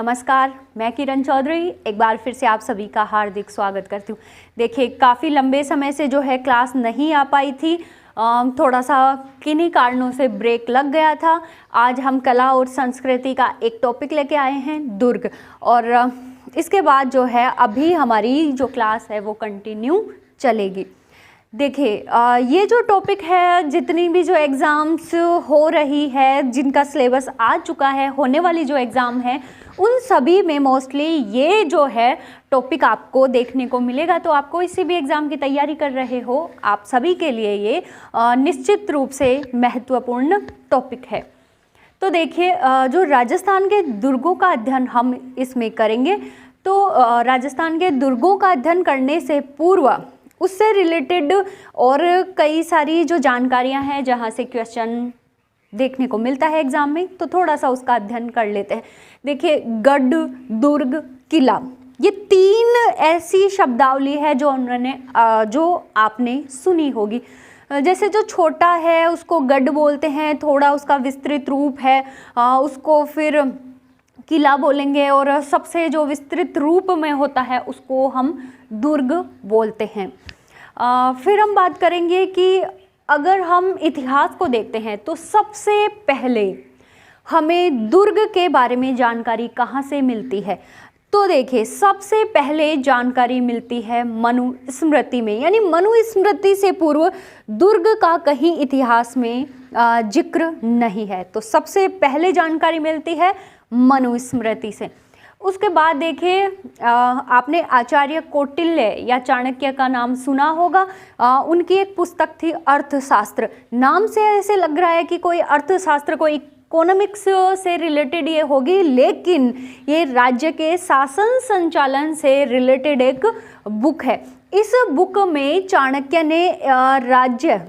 नमस्कार, मैं किरण चौधरी एक बार फिर से आप सभी का हार्दिक स्वागत करती हूँ। देखिए, काफ़ी लंबे समय से जो है क्लास नहीं आ पाई थी, थोड़ा सा किन्हीं कारणों से ब्रेक लग गया था। आज हम कला और संस्कृति का एक टॉपिक लेके आए हैं, दुर्ग, और इसके बाद जो है अभी हमारी जो क्लास है वो कंटिन्यू चलेगी। देखिए, ये जो टॉपिक है, जितनी भी जो एग्ज़ाम्स हो रही है, जिनका सिलेबस आ चुका है, होने वाली जो एग्ज़ाम है, उन सभी में मोस्टली ये जो है टॉपिक आपको देखने को मिलेगा। तो आप कोई सी भी एग्ज़ाम की तैयारी कर रहे हो, आप सभी के लिए ये निश्चित रूप से महत्वपूर्ण टॉपिक है। तो देखिए, जो राजस्थान के दुर्गों का अध्ययन हम इसमें करेंगे, तो राजस्थान के दुर्गों का अध्ययन करने से पूर्व उससे रिलेटेड और कई सारी जो जानकारियां हैं जहां से क्वेश्चन देखने को मिलता है एग्जाम में, तो थोड़ा सा उसका अध्ययन कर लेते हैं। देखिए, गढ़, दुर्ग, किला, ये तीन ऐसी शब्दावली है जो आपने सुनी होगी। जैसे जो छोटा है उसको गढ़ बोलते हैं, थोड़ा उसका विस्तृत रूप है उसको फिर किला बोलेंगे, और सबसे जो विस्तृत रूप में होता है उसको हम दुर्ग बोलते हैं। फिर हम बात करेंगे कि अगर हम इतिहास को देखते हैं तो सबसे पहले हमें दुर्ग के बारे में जानकारी कहाँ से मिलती है। तो देखिए, सबसे पहले जानकारी मिलती है मनुस्मृति में, यानी मनुस्मृति से पूर्व दुर्ग का कहीं इतिहास में जिक्र नहीं है। तो सबसे पहले जानकारी मिलती है मनुस्मृति से। उसके बाद देखिए, आपने आचार्य कौटिल्य या चाणक्य का नाम सुना होगा। उनकी एक पुस्तक थी अर्थशास्त्र। नाम से ऐसे लग रहा है कि कोई अर्थशास्त्र, कोई इकोनॉमिक्स से रिलेटेड ये होगी, लेकिन ये राज्य के शासन संचालन से रिलेटेड एक बुक है। इस बुक में चाणक्य ने राज्य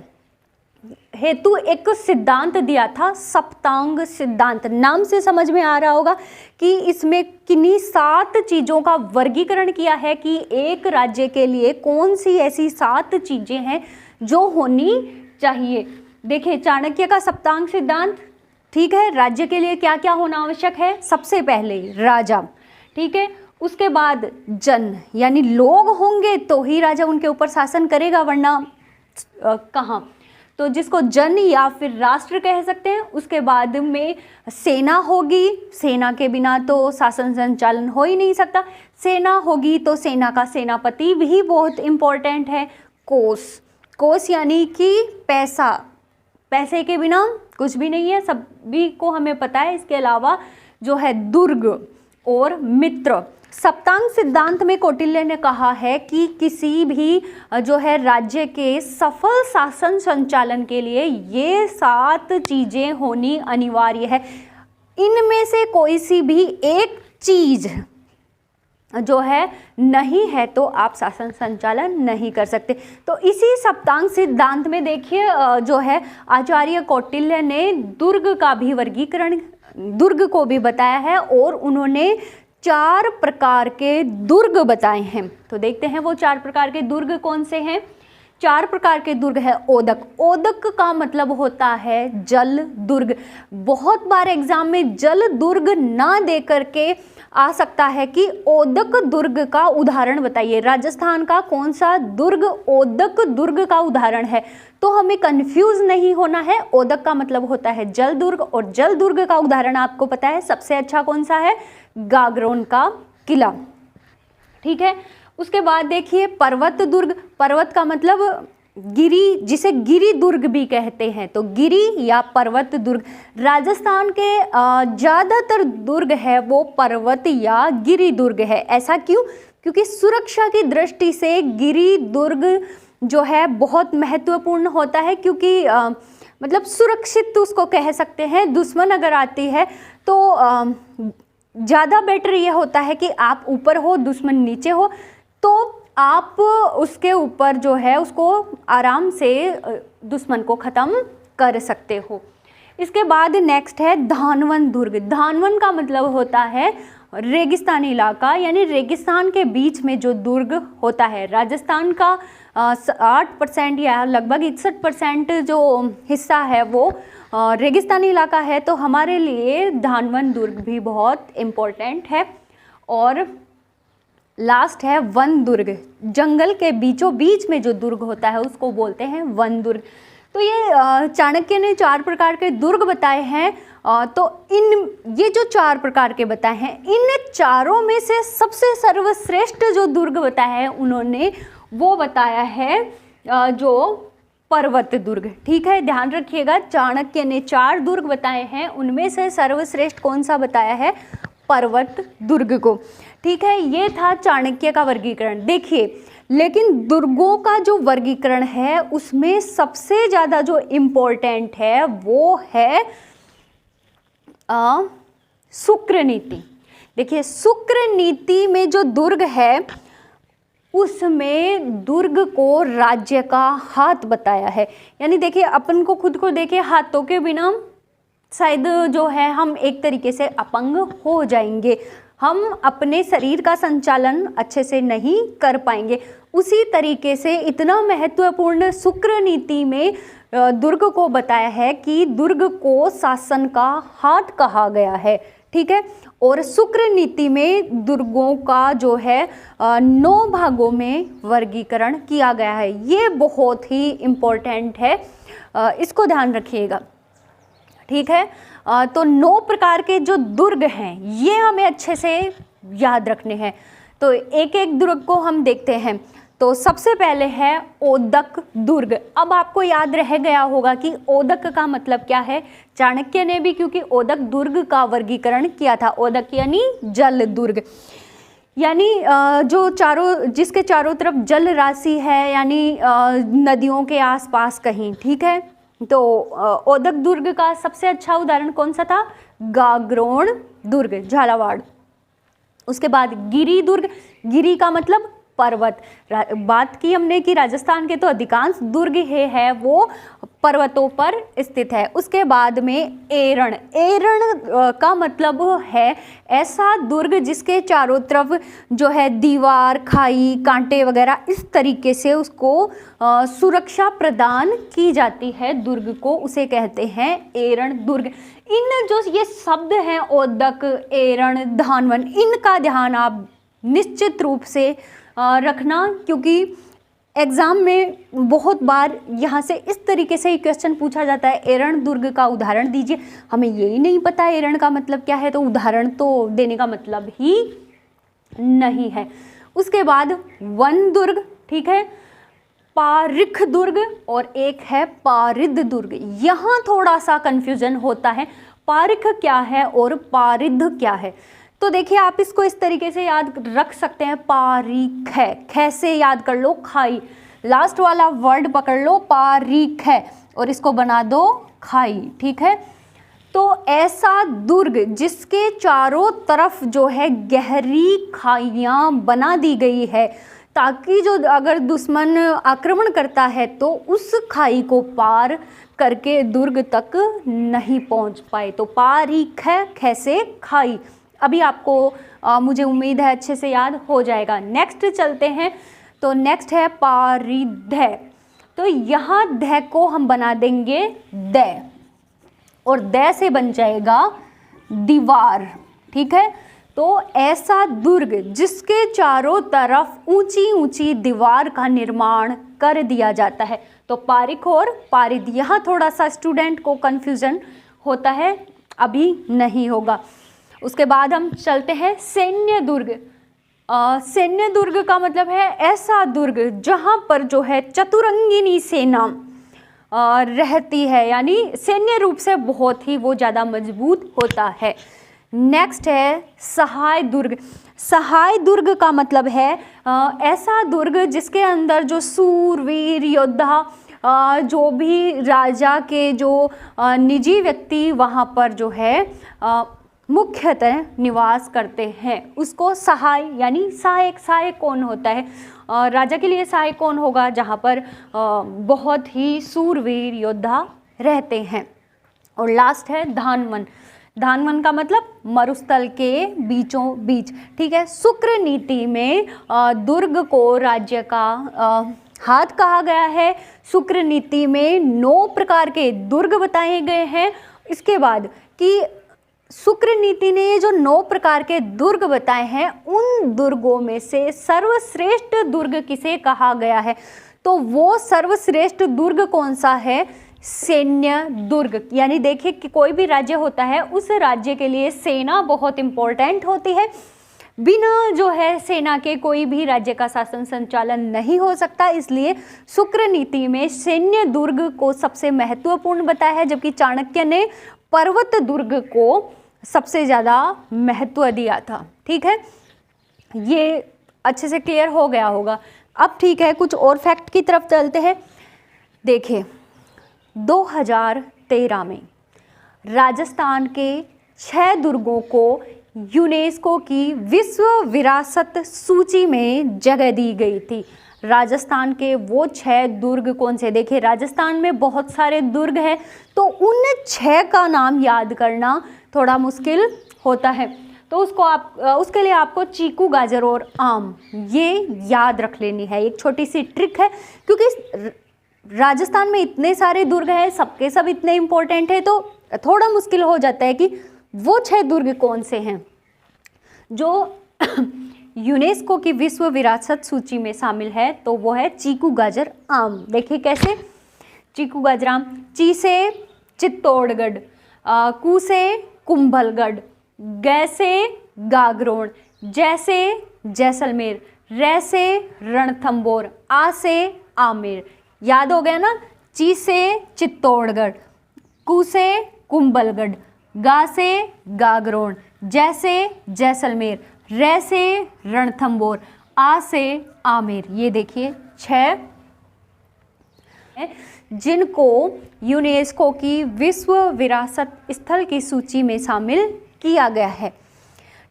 हेतु एक सिद्धांत दिया था, सप्तांग सिद्धांत। नाम से समझ में आ रहा होगा कि इसमें किन्हीं 7 चीज़ों का वर्गीकरण किया है कि एक राज्य के लिए कौन सी ऐसी 7 चीज़ें हैं जो होनी चाहिए। देखिए, चाणक्य का सप्तांग सिद्धांत, ठीक है, राज्य के लिए क्या क्या होना आवश्यक है। सबसे पहले राजा, ठीक है, उसके बाद जन, यानी लोग होंगे तो ही राजा उनके ऊपर शासन करेगा, वरना कहाँ। तो जिसको जन या फिर राष्ट्र कह सकते हैं। उसके बाद में सेना होगी, सेना के बिना तो शासन संचालन हो ही नहीं सकता। सेना होगी तो सेना का सेनापति भी बहुत इम्पोर्टेंट है। कोष, कोष यानी कि पैसा, पैसे के बिना कुछ भी नहीं है, सभी को हमें पता है। इसके अलावा जो है दुर्ग और मित्र। सप्तांग सिद्धांत में कौटिल्य ने कहा है कि किसी भी जो है राज्य के सफल शासन संचालन के लिए ये 7 चीज़ें होनी अनिवार्य है। इनमें से कोई सी भी एक चीज़ जो है नहीं है तो आप शासन संचालन नहीं कर सकते। तो इसी सप्तांग सिद्धांत में देखिए, जो है आचार्य कौटिल्य ने दुर्ग का भी वर्गीकरण, दुर्ग को भी बताया है, और उन्होंने 4 प्रकार के दुर्ग बताए हैं। तो देखते हैं वो 4 प्रकार के दुर्ग कौन से हैं। 4 प्रकार के दुर्ग है ओदक। ओदक का मतलब होता है जल दुर्ग। बहुत बार एग्जाम में जल दुर्ग ना दे करके आ सकता है कि ओदक दुर्ग का उदाहरण बताइए। राजस्थान का कौन सा दुर्ग ओदक दुर्ग का उदाहरण है, तो हमें कंफ्यूज नहीं होना है। ओदक का मतलब होता है जल दुर्ग, और जल दुर्ग का उदाहरण आपको पता है सबसे अच्छा कौन सा है, गागरोन का किला, ठीक है। उसके बाद देखिए पर्वत दुर्ग। पर्वत का मतलब गिरी, जिसे गिरी दुर्ग भी कहते हैं। तो गिरी या पर्वत दुर्ग, राजस्थान के ज़्यादातर दुर्ग है वो पर्वत या गिरी दुर्ग है। ऐसा क्यों? क्योंकि सुरक्षा की दृष्टि से गिरी दुर्ग जो है बहुत महत्वपूर्ण होता है, क्योंकि मतलब सुरक्षित उसको कह सकते हैं। दुश्मन अगर आती है तो ज़्यादा बेटर ये होता है कि आप ऊपर हो, दुश्मन नीचे हो, तो आप उसके ऊपर जो है उसको आराम से दुश्मन को ख़त्म कर सकते हो। इसके बाद नेक्स्ट है धानवन दुर्ग। धानवन का मतलब होता है रेगिस्तानी इलाका यानी रेगिस्तान के बीच में जो दुर्ग होता है, राजस्थान का 8% या लगभग 61% जो हिस्सा है वो रेगिस्तानी इलाका है, तो हमारे लिए धानवन दुर्ग भी बहुत इम्पोर्टेंट है। और लास्ट है वन दुर्ग, जंगल के बीचों बीच में जो दुर्ग होता है उसको बोलते हैं वन दुर्ग। तो ये चाणक्य ने 4 प्रकार के दुर्ग बताए हैं। तो ये जो 4 प्रकार के बताए हैं, इन चारों में से सबसे सर्वश्रेष्ठ जो दुर्ग बताया है उन्होंने, वो बताया है जो पर्वत दुर्ग। ठीक है, ध्यान रखिएगा, चाणक्य ने 4 दुर्ग बताए हैं, उनमें से सर्वश्रेष्ठ कौन सा बताया है? पर्वत दुर्ग को। ठीक है, ये था चाणक्य का वर्गीकरण। देखिए, लेकिन दुर्गों का जो वर्गीकरण है उसमें सबसे ज़्यादा जो इम्पोर्टेंट है वो है शुक्र नीति। देखिए, शुक्र नीति में जो दुर्ग है उसमें दुर्ग को राज्य का हाथ बताया है। यानी देखिए, अपन को खुद को देखिए, हाथों के बिना शायद जो है हम एक तरीके से अपंग हो जाएंगे, हम अपने शरीर का संचालन अच्छे से नहीं कर पाएंगे। उसी तरीके से इतना महत्वपूर्ण शुक्र नीति में दुर्ग को बताया है कि दुर्ग को शासन का हाथ कहा गया है। ठीक है, और शुक्र नीति में दुर्गों का जो है 9 भागों में वर्गीकरण किया गया है। ये बहुत ही इम्पोर्टेंट है, इसको ध्यान रखिएगा। ठीक है, तो 9 प्रकार के जो दुर्ग हैं ये हमें अच्छे से याद रखने हैं। तो एक एक दुर्ग को हम देखते हैं। तो सबसे पहले है ओदक दुर्ग। अब आपको याद रह गया होगा कि ओदक का मतलब क्या है। चाणक्य ने भी क्योंकि ओदक दुर्ग का वर्गीकरण किया था। ओदक यानी जल दुर्ग, यानी जिसके चारों तरफ जल राशि है, यानी नदियों के आसपास कहीं। ठीक है, तो ओदक दुर्ग का सबसे अच्छा उदाहरण कौन सा था? गागरोण दुर्ग, झालावाड़। उसके बाद गिरी दुर्ग, गिरी का मतलब पर्वत। बात की हमने कि राजस्थान के तो अधिकांश दुर्ग है वो पर्वतों पर स्थित है। उसके बाद में एरण, एरण का मतलब है ऐसा दुर्ग जिसके चारों तरफ जो है दीवार, खाई, कांटे वगैरह इस तरीके से उसको सुरक्षा प्रदान की जाती है दुर्ग को, उसे कहते हैं एरण दुर्ग। इन जो ये शब्द हैं ओदक, एरण, धानवन, इनका ध्यान आप निश्चित रूप से रखना, क्योंकि एग्ज़ाम में बहुत बार यहाँ से इस तरीके से क्वेश्चन पूछा जाता है, एरण दुर्ग का उदाहरण दीजिए। हमें यही नहीं पता एरण का मतलब क्या है, तो उदाहरण तो देने का मतलब ही नहीं है। उसके बाद वन दुर्ग, ठीक है, पारिख दुर्ग और एक है पारिद दुर्ग। यहाँ थोड़ा सा कन्फ्यूजन होता है, पारिख क्या है और पारिद क्या है। तो देखिए, आप इसको इस तरीके से याद रख सकते हैं, पारिख है, ख से याद कर लो खाई, लास्ट वाला वर्ड पकड़ लो पारिख है और इसको बना दो खाई। ठीक है, तो ऐसा दुर्ग जिसके चारों तरफ जो है गहरी खाइयाँ बना दी गई है, ताकि जो अगर दुश्मन आक्रमण करता है तो उस खाई को पार करके दुर्ग तक नहीं पहुंच पाए। तो पारिख है, ख से खाई। अभी आपको मुझे उम्मीद है अच्छे से याद हो जाएगा। नेक्स्ट चलते हैं, तो नेक्स्ट है पारिध। तो यहाँ ध को हम बना देंगे द और द से बन जाएगा दीवार। ठीक है, तो ऐसा दुर्ग जिसके चारों तरफ ऊंची ऊंची दीवार का निर्माण कर दिया जाता है। तो पारिख और पारिद, यहाँ थोड़ा सा स्टूडेंट को कन्फ्यूजन होता है, अभी नहीं होगा। उसके बाद हम चलते हैं सैन्य दुर्ग। सैन्य दुर्ग का मतलब है ऐसा दुर्ग जहाँ पर जो है चतुरंगिनी सेना रहती है, यानी सैन्य रूप से बहुत ही वो ज़्यादा मजबूत होता है। नेक्स्ट है सहाय दुर्ग। सहाय दुर्ग का मतलब है ऐसा दुर्ग जिसके अंदर जो सूरवीर योद्धा, जो भी राजा के जो निजी व्यक्ति वहाँ पर जो है मुख्यतः निवास करते हैं, उसको सहाय यानी सहायक। सहायक कौन होता है? राजा के लिए सहायक कौन होगा? जहाँ पर बहुत ही सूरवीर योद्धा रहते हैं। और लास्ट है धानवन। धानवन का मतलब मरुस्थल के बीचों बीच, ठीक है। शुक्र नीति में दुर्ग को राज्य का हाथ कहा गया है। शुक्र नीति में 9 प्रकार के दुर्ग बताए गए हैं। इसके बाद कि शुक्र नीति ने ये जो 9 प्रकार के दुर्ग बताए हैं, उन दुर्गों में से सर्वश्रेष्ठ दुर्ग किसे कहा गया है, तो वो सर्वश्रेष्ठ दुर्ग कौन सा है, सैन्य दुर्ग। यानी देखिए कि कोई भी राज्य होता है, उस राज्य के लिए सेना बहुत इंपॉर्टेंट होती है। बिना जो है सेना के कोई भी राज्य का शासन संचालन नहीं हो सकता, इसलिए शुक्र नीति में सैन्य दुर्ग को सबसे महत्वपूर्ण बताया है, जबकि चाणक्य ने पर्वत दुर्ग को सबसे ज़्यादा महत्व दिया था। ठीक है, ये अच्छे से क्लियर हो गया होगा। अब ठीक है, कुछ और फैक्ट की तरफ चलते हैं। देखिए 2013 में राजस्थान के 6 दुर्गों को यूनेस्को की विश्व विरासत सूची में जगह दी गई थी। राजस्थान के वो 6 दुर्ग कौन से, देखिए राजस्थान में बहुत सारे दुर्ग हैं, तो उन 6 का नाम याद करना थोड़ा मुश्किल होता है, तो उसके लिए आपको चीकू, गाजर और आम ये याद रख लेनी है। एक छोटी सी ट्रिक है, क्योंकि राजस्थान में इतने सारे दुर्ग हैं, सबके सब इतने इम्पोर्टेंट है, तो थोड़ा मुश्किल हो जाता है कि वो 6 दुर्ग कौन से हैं जो यूनेस्को की विश्व विरासत सूची में शामिल है। तो वो है चीकू, गाजर, आम। देखिए कैसे, चीकू, गाजर, आम। ची से चित्तौड़गढ़, कू से कुंभलगढ़, ग से गागरोन, जै से जैसलमेर, रै से रणथंबोर, आ से आमेर। याद हो गया ना, ची से चित्तौड़गढ़, कू से कुंभलगढ़, गा से गागरोन, जै से जैसलमेर, रै से रणथंबोर, आ से आमेर। ये देखिए 6 जिनको यूनेस्को की विश्व विरासत स्थल की सूची में शामिल किया गया है।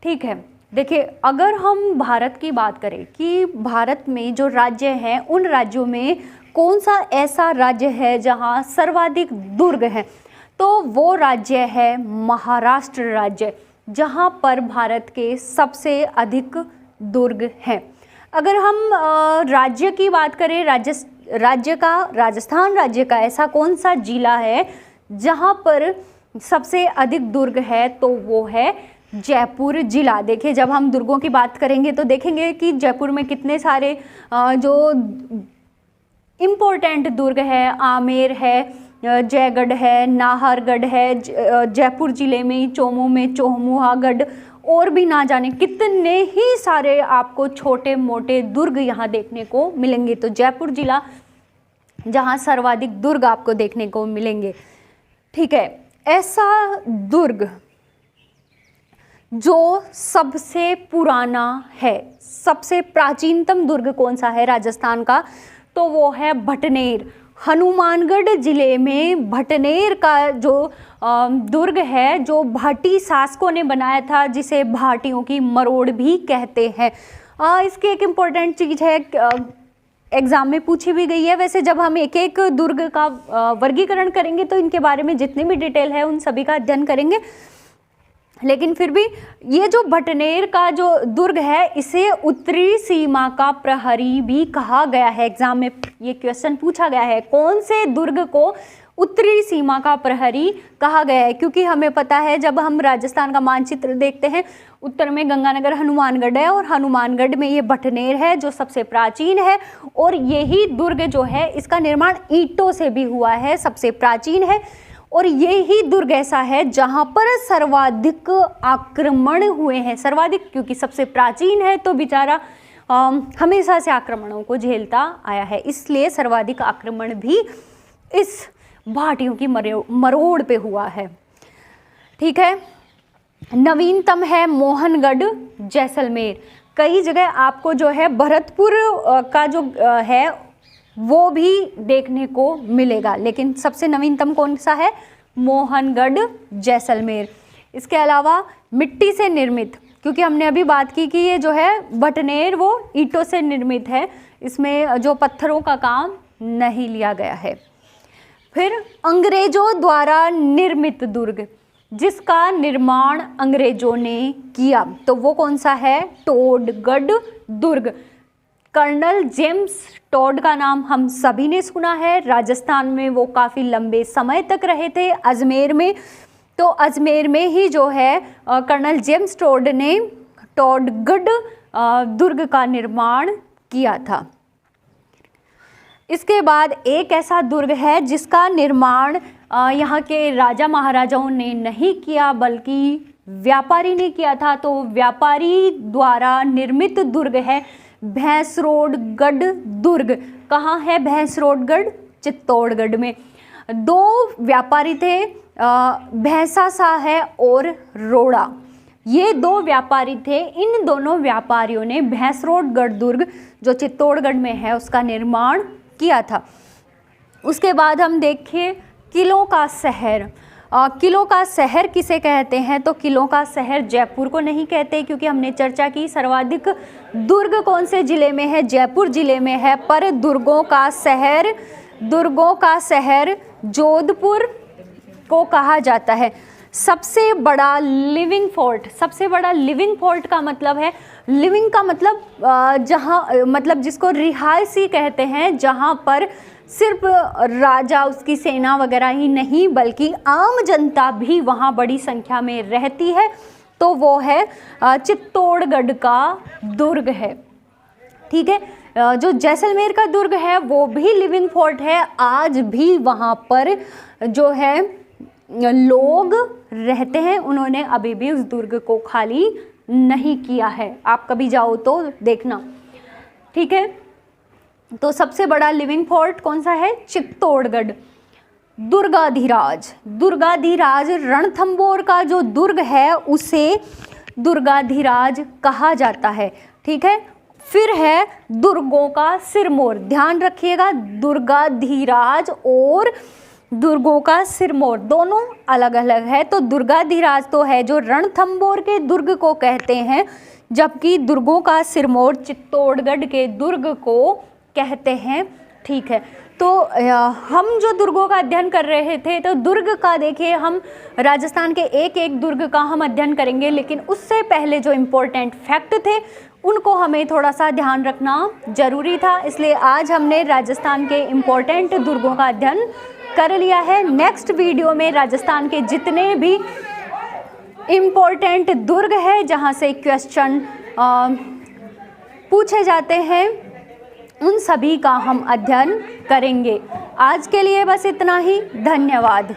ठीक है, देखिए अगर हम भारत की बात करें कि भारत में जो राज्य हैं, उन राज्यों में कौन सा ऐसा राज्य है जहां सर्वाधिक दुर्ग हैं, तो वो राज्य है महाराष्ट्र राज्य, जहां पर भारत के सबसे अधिक दुर्ग हैं। अगर हम राज्य की बात करें, राजस्थान राज्य का ऐसा कौन सा जिला है जहां पर सबसे अधिक दुर्ग है, तो वो है जयपुर जिला। देखिए जब हम दुर्गों की बात करेंगे तो देखेंगे कि जयपुर में कितने सारे जो इम्पोर्टेंट दुर्ग है, आमेर है, जयगढ़ है, नाहरगढ़ है, जयपुर जिले में चोमू में चोहमुहागढ़, और भी ना जाने कितने ही सारे आपको छोटे मोटे दुर्ग यहाँ देखने को मिलेंगे। तो जयपुर जिला जहाँ सर्वाधिक दुर्ग आपको देखने को मिलेंगे। ठीक है, ऐसा दुर्ग जो सबसे पुराना है, सबसे प्राचीनतम दुर्ग कौन सा है राजस्थान का, तो वो है भटनेर। हनुमानगढ़ जिले में भटनेर का जो दुर्ग है, जो भाटी शासकों ने बनाया था, जिसे भाटियों की मरोड़ भी कहते हैं। इसकी एक इम्पोर्टेंट चीज़ है, एग्जाम में पूछी भी गई है। वैसे जब हम एक एक दुर्ग का वर्गीकरण करेंगे तो इनके बारे में जितनी भी डिटेल है उन सभी का अध्ययन करेंगे, लेकिन फिर भी ये जो भटनेर का जो दुर्ग है, इसे उत्तरी सीमा का प्रहरी भी कहा गया है। एग्जाम में ये क्वेश्चन पूछा गया है, कौन से दुर्ग को उत्तरी सीमा का प्रहरी कहा गया है, क्योंकि हमें पता है जब हम राजस्थान का मानचित्र देखते हैं, उत्तर में गंगानगर हनुमानगढ़ है, और हनुमानगढ़ में ये भटनेर है जो सबसे प्राचीन है, और यही दुर्ग जो है इसका निर्माण ईंटों से भी हुआ है, सबसे प्राचीन है, और यही दुर्ग ऐसा है जहाँ पर सर्वाधिक आक्रमण हुए हैं। सर्वाधिक क्योंकि सबसे प्राचीन है, तो बेचारा हमेशा से आक्रमणों को झेलता आया है, इसलिए सर्वाधिक आक्रमण भी इस भाटियों की मरोड़ पे हुआ है। ठीक है, नवीनतम है मोहनगढ़ जैसलमेर। कई जगह आपको जो है भरतपुर का जो है वो भी देखने को मिलेगा, लेकिन सबसे नवीनतम कौन सा है, मोहनगढ़ जैसलमेर। इसके अलावा मिट्टी से निर्मित, क्योंकि हमने अभी बात की कि ये जो है भटनेर वो ईंटों से निर्मित है, इसमें जो पत्थरों का काम नहीं लिया गया है। फिर अंग्रेजों द्वारा निर्मित दुर्ग, जिसका निर्माण अंग्रेजों ने किया, तो वो कौन सा है? टोडगढ़ दुर्ग। कर्नल जेम्स टॉड का नाम हम सभी ने सुना है। राजस्थान में वो काफ़ी लंबे समय तक रहे थे, अजमेर में। तो अजमेर में ही जो है कर्नल जेम्स टॉड ने टोडगढ़ दुर्ग का निर्माण किया था। इसके बाद एक ऐसा दुर्ग है जिसका निर्माण यहाँ के राजा महाराजाओं ने नहीं किया बल्कि व्यापारी ने किया था। तो व्यापारी द्वारा निर्मित दुर्ग है भैंसरोडगढ़ दुर्ग। कहाँ है भैंसरोडगढ़? चित्तौड़गढ़ में। दो व्यापारी थे, भैंसा सा है और रोड़ा, ये दो व्यापारी थे। इन दोनों व्यापारियों ने भैंसरोडगढ़ दुर्ग जो चित्तौड़गढ़ में है उसका निर्माण किया था। उसके बाद हम देखें किलों का शहर। किलों का शहर किसे कहते हैं? तो किलों का शहर जयपुर को नहीं कहते, क्योंकि हमने चर्चा की सर्वाधिक दुर्ग कौन से जिले में है? जयपुर जिले में है। पर दुर्गों का शहर जोधपुर को कहा जाता है। सबसे बड़ा लिविंग फोर्ट का मतलब है, लिविंग का मतलब जहाँ, मतलब जिसको रिहायशी कहते हैं, जहाँ पर सिर्फ राजा उसकी सेना वगैरह ही नहीं बल्कि आम जनता भी वहाँ बड़ी संख्या में रहती है। तो वो है चित्तौड़गढ़ का दुर्ग है। ठीक है। जो जैसलमेर का दुर्ग है वो भी लिविंग फोर्ट है। आज भी वहाँ पर जो है लोग रहते हैं, उन्होंने अभी भी उस दुर्ग को खाली नहीं किया है। आप कभी जाओ तो देखना। ठीक है। तो सबसे बड़ा लिविंग फोर्ट कौन सा है? चित्तौड़गढ़। दुर्गाधिराज रणथंबोर का जो दुर्ग है उसे दुर्गाधिराज कहा जाता है। ठीक है। फिर है दुर्गों का सिरमौर। ध्यान रखिएगा, दुर्गाधिराज और दुर्गों का सिरमौर दोनों अलग अलग है। तो दुर्गाधिराज तो है जो रणथंबोर के दुर्ग को कहते हैं, जबकि दुर्गों का सिरमौर चित्तौड़गढ़ के दुर्ग को कहते हैं। ठीक है। तो हम जो दुर्गों का अध्ययन कर रहे थे, तो दुर्ग का देखिए, हम राजस्थान के एक एक दुर्ग का हम अध्ययन करेंगे, लेकिन उससे पहले जो इम्पोर्टेंट फैक्ट थे उनको हमें थोड़ा सा ध्यान रखना जरूरी था। इसलिए आज हमने राजस्थान के इम्पोर्टेंट दुर्गों का अध्ययन कर लिया है। नेक्स्ट वीडियो में राजस्थान के जितने भी इम्पोर्टेंट दुर्ग है जहाँ से क्वेश्चन पूछे जाते हैं, उन सभी का हम अध्ययन करेंगे। आज के लिए बस इतना ही। धन्यवाद।